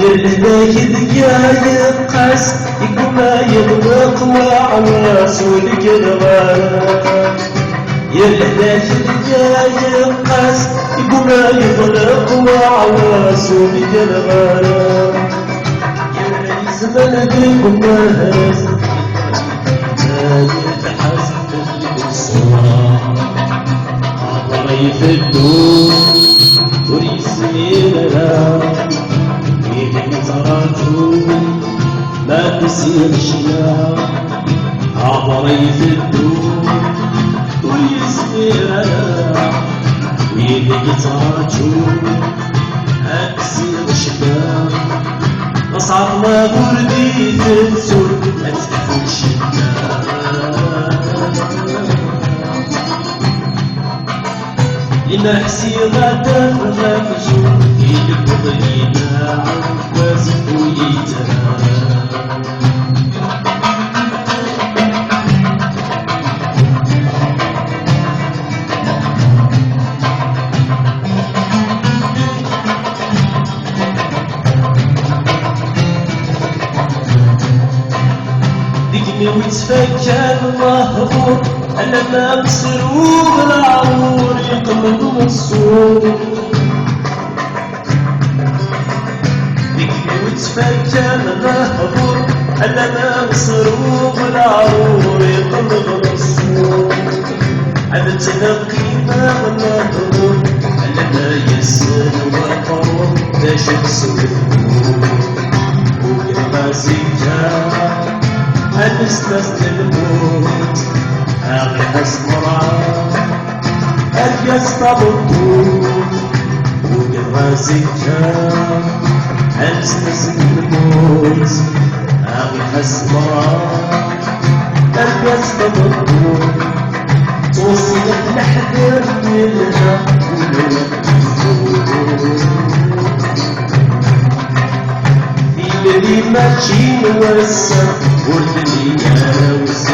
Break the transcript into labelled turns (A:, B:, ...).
A: يرلك دقايق قاس يقوم يغلق وعواس والقربان يرلك دقايق قاس يقوم يغلق وعواس والقربان يا زمن بالقماس يتحسب بالصلاة عطريف الدور وريسيرها ما تصير شيا عبري في الدور ويصير انا ويدك ترجو ما تصير شيا اصعب ما بردي تنسوا ما تفوش لما حسي غدا غافجو يلب ضينا عباس ويتها دقني وتفكر مهبور انا ما مسروق العور يقمن الصور دقني وتفكر مهبور انا ما مسروق العور يقمن الصور انا تنقي ما مهبور انا ما يسر وقرور باش نسوق وكما زيتها أنستسلم الموت أغي أسمرع أغي أستبطوط وقرازيك أنستسلم الموت أغي أسمرع أغي أستبطوط توصل الحذر منها اللي ماشي وسع والدنيا وسع